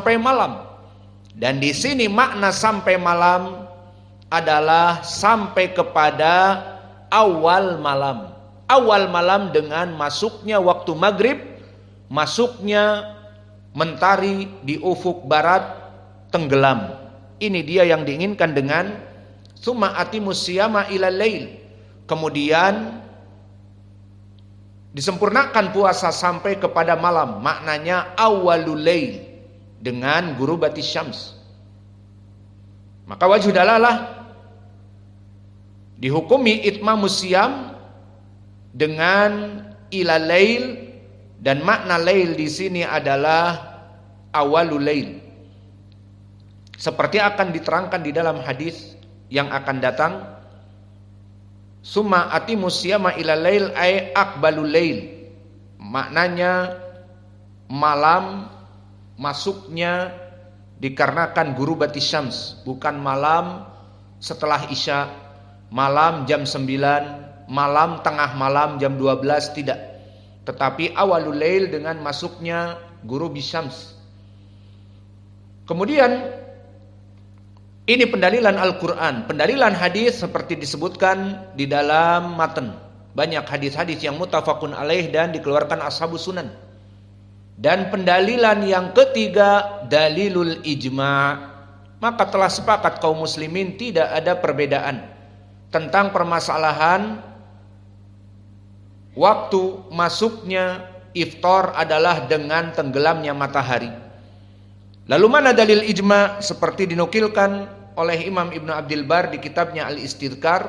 sampai malam. Dan di sini makna sampai malam adalah sampai kepada awal malam. Awal malam dengan masuknya waktu maghrib, masuknya mentari di ufuk barat tenggelam. Ini dia yang diinginkan dengan summa atimus siyama ilal lail. Kemudian disempurnakan puasa sampai kepada malam. Maknanya awalul lail dengan gurubatis syams. Maka wajhu dalalah dihukumi itmamus siyam dengan ilal lail, dan makna lail di sini adalah awalul lail. Seperti akan diterangkan di dalam hadis yang akan datang, summa atimus siyama ilal lail ay aqbalul lail. Maknanya malam masuknya dikarenakan gurubatis syams, bukan malam setelah isya, malam jam 9, malam tengah malam jam 12, tidak. Tetapi awalul lail dengan masuknya ghurubis syams. Kemudian ini pendalilan Al-Quran. Pendalilan hadis seperti disebutkan di dalam matan. Banyak hadis-hadis yang muttafaqun alaih dan dikeluarkan ashabus sunan. Dan pendalilan yang ketiga, dalilul ijma'. Maka telah sepakat kaum muslimin tidak ada perbedaan tentang permasalahan waktu masuknya iftar adalah dengan tenggelamnya matahari. Lalu mana dalil ijma'? Seperti dinukilkan oleh Imam Ibnu Abdul Bar di kitabnya Al-Istidhkar.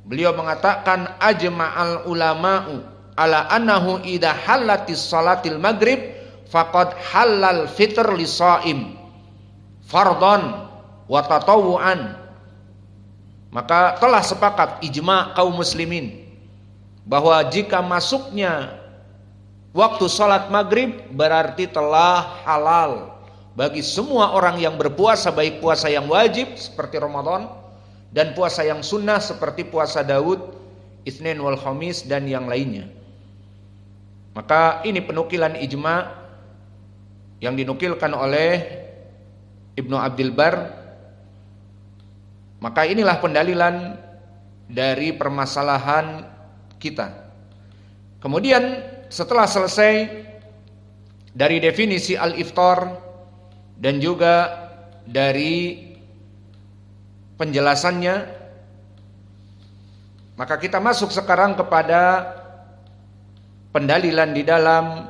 Beliau mengatakan ajma'al ulama'u ala annahu idha halatis salatil maghrib faqad halal fitr lisaim fardhan wa tatawu'an. Maka telah sepakat ijma' kaum muslimin bahwa jika masuknya waktu salat maghrib berarti telah halal bagi semua orang yang berpuasa, baik puasa yang wajib seperti Ramadan dan puasa yang sunnah seperti puasa Daud, Itsnin wal Khamis dan yang lainnya. Maka ini penukilan ijma' yang dinukilkan oleh Ibnu Abdul Bar. Maka inilah pendalilan dari permasalahan kita. Kemudian setelah selesai dari definisi al-iftar dan juga dari penjelasannya, maka kita masuk sekarang kepada pendalilan di dalam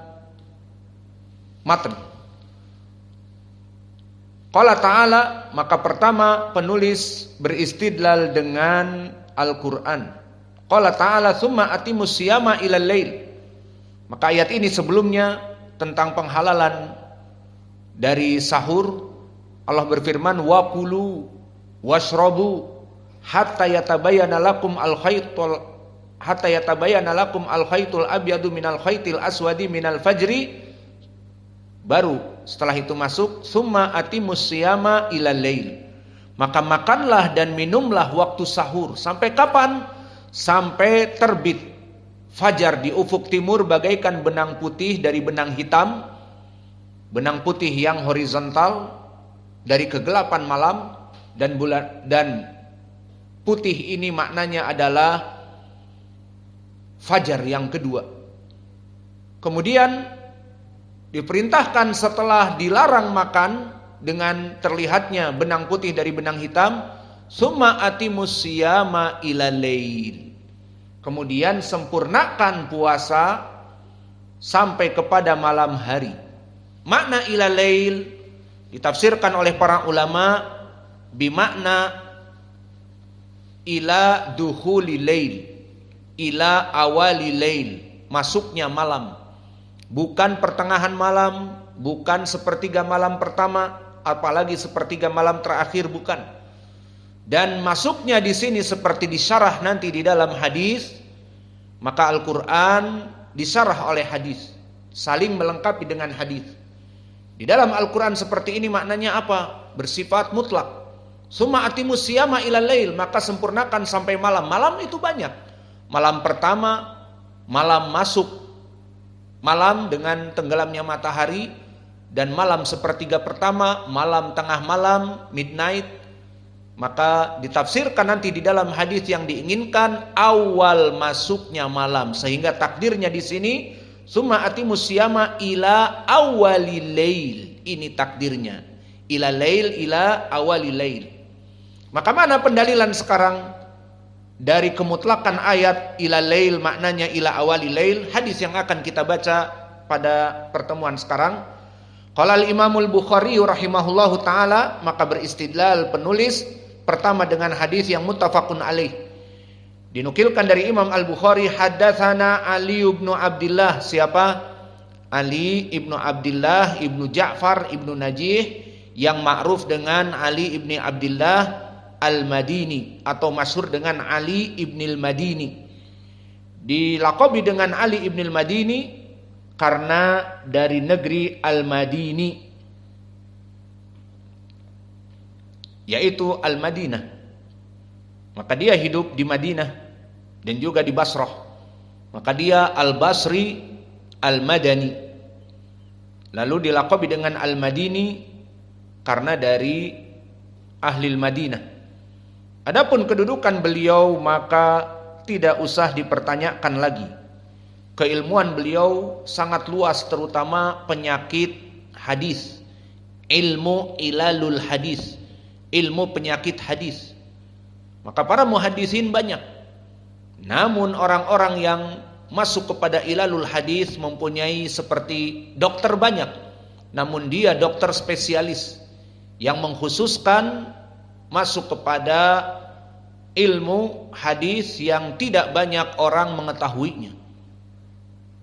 matan. Qala ta'ala, maka pertama penulis beristidlal dengan Al-Quran. Qala ta'ala summa atimus siyama ilal lail. Maka ayat ini sebelumnya tentang penghalalan dari sahur. Allah berfirman wa kulu washrabu hatta yatabayyana lakum al-khaytul abyadu minal khaytil aswadi minal fajri. Baru setelah itu masuk summa atimus siyama ilal lail. Maka makanlah dan minumlah waktu sahur. Sampai kapan? Sampai terbit fajar di ufuk timur bagaikan benang putih dari benang hitam. Benang putih yang horizontal dari kegelapan malam, dan putih ini maknanya adalah fajar yang kedua. Kemudian diperintahkan setelah dilarang makan dengan terlihatnya benang putih dari benang hitam, summa atimus siyama ilal lail. Kemudian sempurnakan puasa sampai kepada malam hari. Makna ilal lail ditafsirkan oleh para ulama bimakna ila duhuli lail, ila awali lail, masuknya malam. Bukan pertengahan malam, bukan sepertiga malam pertama, apalagi sepertiga malam terakhir, bukan. Dan masuknya di sini seperti disyarah nanti di dalam hadis. Maka Al-Quran disyarah oleh hadis, saling melengkapi dengan hadis. Di dalam Al-Quran seperti ini maknanya apa? Bersifat mutlak. Summa atimus siyama ilal lail, maka sempurnakan sampai malam. Malam itu banyak. Malam pertama, malam masuk malam dengan tenggelamnya matahari, dan malam sepertiga pertama, malam tengah malam, midnight, maka ditafsirkan nanti di dalam hadis yang diinginkan awal masuknya malam, sehingga takdirnya di sini summa atimus siyama ila awalil lail. Ini takdirnya. Ila lail ila awalil lail. Maka mana pendalilan sekarang dari kemutlakan ayat ila lail maknanya ila awalil lail, hadis yang akan kita baca pada pertemuan sekarang. Qala al-Imamul Bukhari rahimahullahu taala, maka beristidlal penulis pertama dengan hadis yang muttafaqun alaih. Dinukilkan dari Imam Al-Bukhari, haddatsana Ali ibn Abdullah. Siapa? Ali ibn Abdullah ibn Ja'far ibn Najih, yang ma'ruf dengan Ali ibn Abdullah Al-Madini atau masyhur dengan Ali ibn Al-Madini. Dilaqabi dengan Ali ibn Al-Madini karena dari negeri Al-Madini, yaitu Al-Madinah. Maka dia hidup di Madinah dan juga di Basrah. Maka dia Al-Basri Al-Madani. Lalu dilaqabi dengan Al-Madini karena dari ahli Madinah. Adapun kedudukan beliau maka tidak usah dipertanyakan lagi. Keilmuan beliau sangat luas, terutama penyakit hadis, ilmu ilalul hadis, ilmu penyakit hadis. Maka para muhaddisin banyak. Namun orang-orang yang masuk kepada ilalul hadis mempunyai seperti dokter banyak. Namun dia dokter spesialis yang mengkhususkan masuk kepada ilmu hadis yang tidak banyak orang mengetahuinya.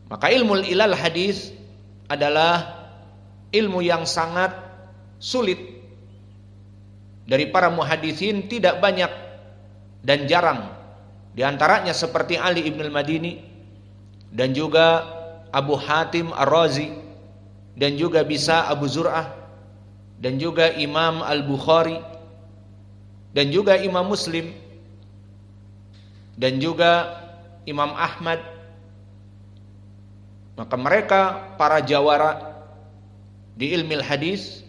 Maka ilmu ilal hadis adalah ilmu yang sangat sulit. Dari para muhaddisin tidak banyak dan jarang. Di antaranya seperti Ali ibn al-Madini dan juga Abu Hatim Ar-Razi dan juga bisa Abu Zur'ah dan juga Imam Al-Bukhari dan juga Imam Muslim dan juga Imam Ahmad. Maka mereka para jawara di ilmu hadis,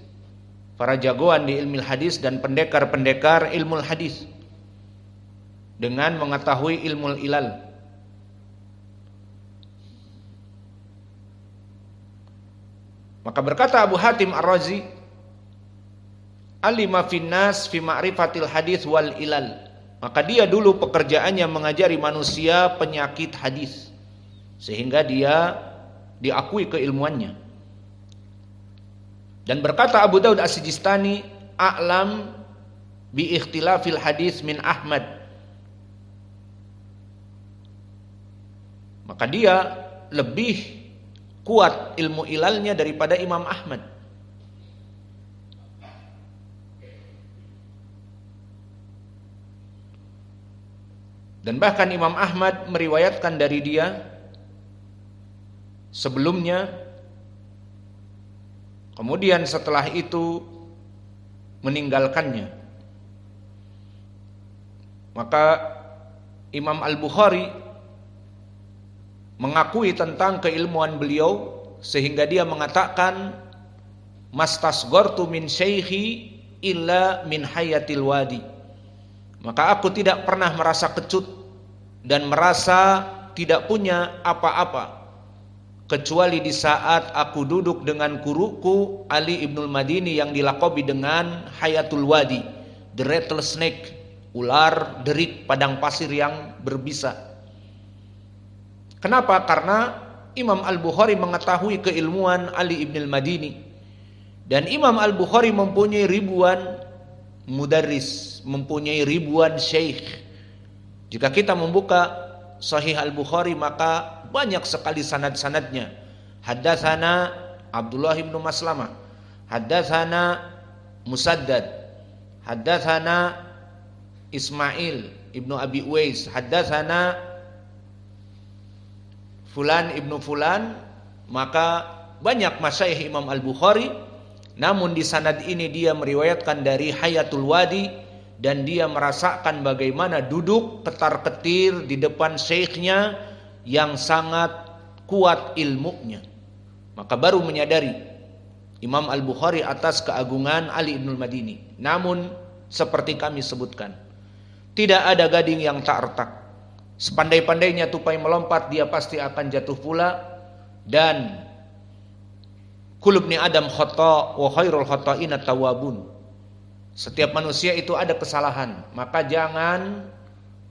para jagoan di ilmu hadis dan pendekar-pendekar ilmu hadis dengan mengetahui ilmu ilal. Maka berkata Abu Hatim Ar-Razi, alima finnas fi ma'rifatil hadis wal ilal. Maka dia dulu pekerjaannya mengajari manusia penyakit hadis, sehingga dia diakui keilmuannya. Dan berkata Abu Daud As-Sijistani, a'lam bi ikhtilafil hadis min Ahmad. Maka dia lebih kuat ilmu ilalnya daripada Imam Ahmad. Dan bahkan Imam Ahmad meriwayatkan dari dia sebelumnya, kemudian setelah itu meninggalkannya. Maka Imam Al-Bukhari mengakui tentang keilmuan beliau, sehingga dia mengatakan, mastasghartu min syaikhi illa min hayatil wadi. Maka aku tidak pernah merasa kecut dan merasa tidak punya apa-apa kecuali di saat aku duduk dengan guruku Ali ibnul Madini yang dilaqabi dengan Hayatul Wadi, the rattlesnake, ular derik padang pasir yang berbisa. Kenapa? Karena Imam Al-Bukhari mengetahui keilmuan Ali ibnul Madini, dan Imam Al-Bukhari mempunyai ribuan mudarris, mempunyai ribuan syekh. Jika kita membuka Sahih Al-Bukhari maka banyak sekali sanad-sanadnya. Haddatsana Abdullah bin Maslamah, haddatsana Musaddad, haddatsana Ismail ibnu Abi Uwais, haddatsana Fulan ibnu Fulan. Maka banyak masyayikh Imam Al-Bukhari, namun di sanad ini dia meriwayatkan dari Hayatul Wadi, dan dia merasakan bagaimana duduk ketar-ketir di depan syekhnya yang sangat kuat ilmunya. Maka baru menyadari Imam Al-Bukhari atas keagungan Ali ibn Madini. Namun seperti kami sebutkan, tidak ada gading yang tak retak. Sepandai-pandainya tupai melompat, dia pasti akan jatuh pula. Dan kullu ibni Adam khata' wa khairul khata'ina tawwabun. Setiap manusia itu ada kesalahan, maka jangan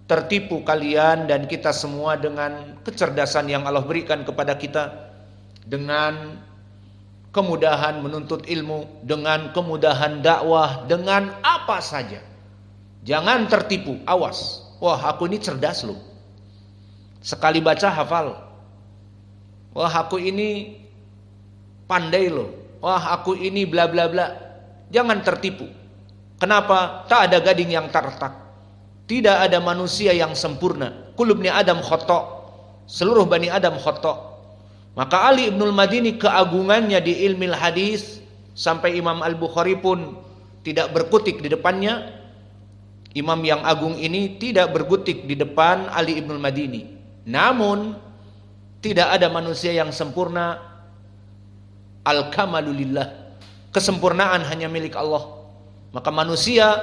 tertipu kalian dan kita semua dengan kecerdasan yang Allah berikan kepada kita, dengan kemudahan menuntut ilmu, dengan kemudahan dakwah, dengan apa saja. Jangan tertipu, awas. Wah, aku ini cerdas loh. Sekali baca hafal. Wah, aku ini pandai loh. Wah, aku ini bla bla bla. Jangan tertipu. Kenapa? Tak ada gading yang tak retak. Tidak ada manusia yang sempurna. Kullu ibni Adam khata'. Seluruh Bani Adam khata'. Maka Ali ibnul Madini keagungannya di ilmu hadis sampai Imam Al-Bukhari pun tidak berkutik di depannya. Imam yang agung ini tidak berkutik di depan Ali ibnul Madini. Namun tidak ada manusia yang sempurna. Al-kamalulillah. Kesempurnaan hanya milik Allah. Maka manusia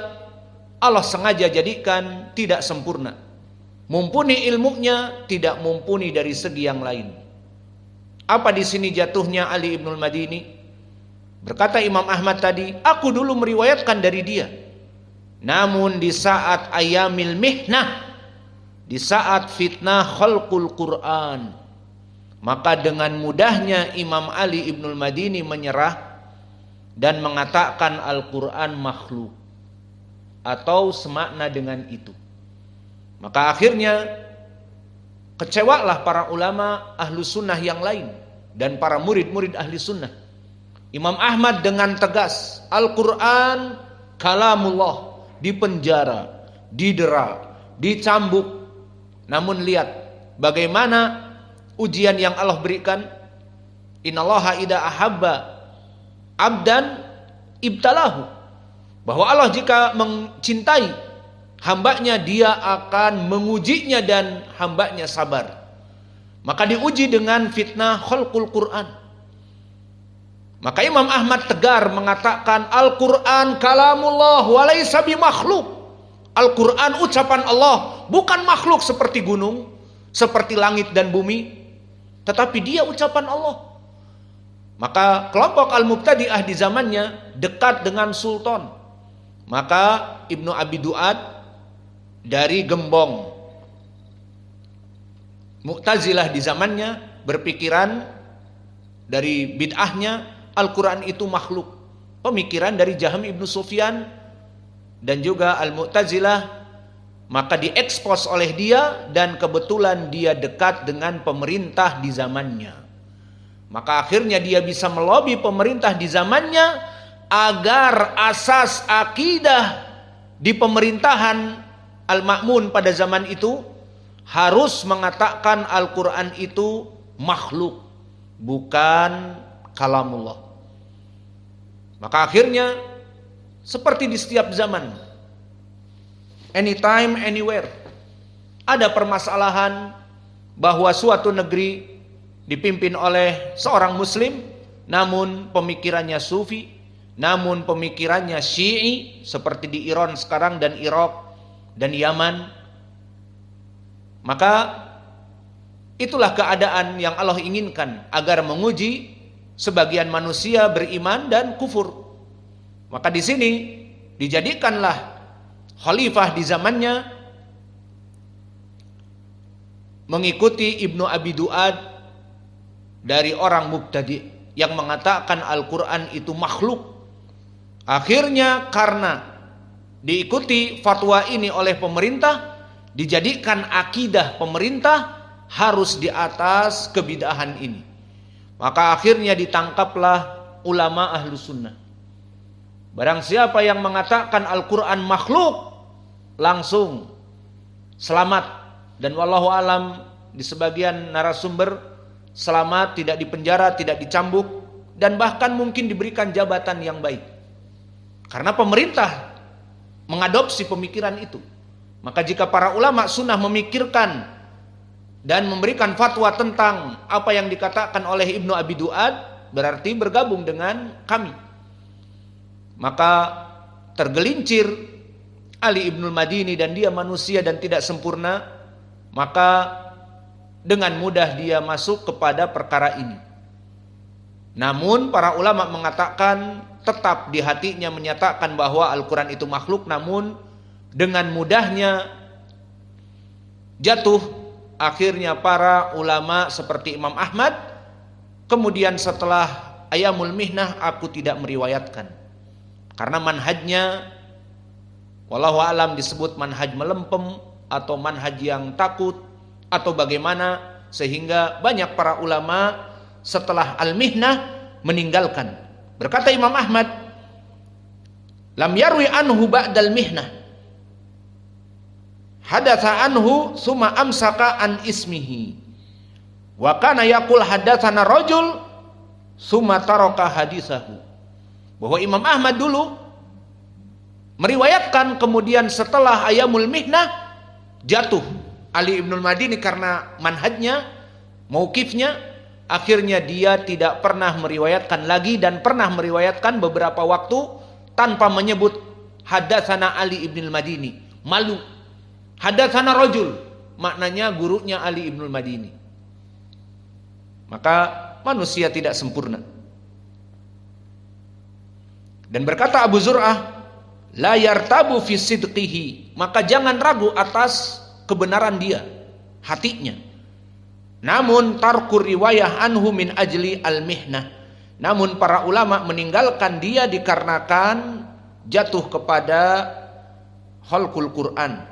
Allah sengaja jadikan tidak sempurna. Mumpuni ilmunya, tidak mumpuni dari segi yang lain. Apa di sini jatuhnya Ali ibnul Madini? Berkata Imam Ahmad tadi, aku dulu meriwayatkan dari dia. Namun di saat ayamil mihnah, di saat fitnah khalqul Quran, maka dengan mudahnya Imam Ali ibnul Madini menyerah dan mengatakan Al-Quran makhluk atau semakna dengan itu. Maka akhirnya kecewalah para ulama ahlu sunnah yang lain dan para murid-murid ahli sunnah. Imam Ahmad dengan tegas, Al-Quran kalamullah, dipenjara, didera, dicambuk. Namun lihat bagaimana ujian yang Allah berikan. Innallaha idza ahabba abdan ibtalahu, bahwa Allah jika mencintai hambanya dia akan mengujinya dan hambanya sabar. Maka diuji dengan fitnah khalqul Quran. Maka Imam Ahmad tegar mengatakan Al-Quran kalamullah wa laysa bimakhluk. Al-Quran ucapan Allah, bukan makhluk seperti gunung, seperti langit dan bumi, tetapi dia ucapan Allah. Maka kelompok Al-Mubtadi'ah di zamannya dekat dengan sultan. Maka Ibnu Abi Duad dari Gembong, Mu'tazilah di zamannya berpikiran dari bid'ahnya Al-Quran itu makhluk. Pemikiran dari Jaham Ibnu Sufyan dan juga Al-Mu'tazilah, maka diekspos oleh dia dan kebetulan dia dekat dengan pemerintah di zamannya. Maka akhirnya dia bisa melobi pemerintah di zamannya agar asas akidah di pemerintahan Al-Ma'mun pada zaman itu harus mengatakan Al-Quran itu makhluk, bukan kalamullah. Maka akhirnya seperti di setiap zaman, anytime, anywhere, ada permasalahan bahwa suatu negeri dipimpin oleh seorang muslim, namun pemikirannya sufi, namun pemikirannya syi'i, seperti di Iran sekarang dan Irak dan Yaman. Maka itulah keadaan yang Allah inginkan agar menguji sebagian manusia beriman dan kufur. Maka di sini dijadikanlah khalifah di zamannya mengikuti Ibnu Abi Duad dari orang mubtadi yang mengatakan Al-Quran itu makhluk. Akhirnya karena diikuti fatwa ini oleh pemerintah, dijadikan akidah pemerintah harus di atas kebid'ahan ini. Maka akhirnya ditangkaplah ulama ahlu sunnah. Barang siapa yang mengatakan Al-Quran makhluk, langsung selamat. Dan wallahu alam, di sebagian narasumber selamat, tidak dipenjara, tidak dicambuk, dan bahkan mungkin diberikan jabatan yang baik. Karena pemerintah mengadopsi pemikiran itu. Maka jika para ulama sunnah memikirkan dan memberikan fatwa tentang apa yang dikatakan oleh Ibnu Abi Duad, berarti bergabung dengan kami. Maka tergelincir Ali Ibnul Madini dan dia manusia dan tidak sempurna, maka dengan mudah dia masuk kepada perkara ini. Namun para ulama mengatakan tetap di hatinya menyatakan bahwa Al-Quran itu makhluk, namun dengan mudahnya jatuh. Akhirnya para ulama seperti Imam Ahmad, kemudian setelah Ayamul Mihnah aku tidak meriwayatkan, karena manhajnya wallahu alam disebut manhaj melempem atau manhaj yang takut atau bagaimana, sehingga banyak para ulama setelah Al-Mihnah meninggalkan. Berkata Imam Ahmad, lam yarwi anhu ba'dal mihnah, hadatsa anhu summa amsaka an ismihi, wa kana yaqul hadatsana rajul summa taraka hadisahu. Bahwa Imam Ahmad dulu meriwayatkan, kemudian setelah Ayamul Mihnah jatuh Ali Ibnul Madini karena manhajnya, mauqifnya, akhirnya dia tidak pernah meriwayatkan lagi, dan pernah meriwayatkan beberapa waktu tanpa menyebut hadatsana Ali Ibnul Madini. Malu. Hadatsana rajul, maknanya gurunya Ali Ibnul Madini. Maka manusia tidak sempurna. Dan berkata Abu Zur'ah, la yartabu fi sidqihi, maka jangan ragu atas kebenaran dia, hatinya. Namun tarkur riwayah anhu min ajli al-mihnah, namun para ulama meninggalkan dia dikarenakan jatuh kepada khalqul Quran.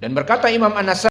Dan berkata Imam An-Nasai,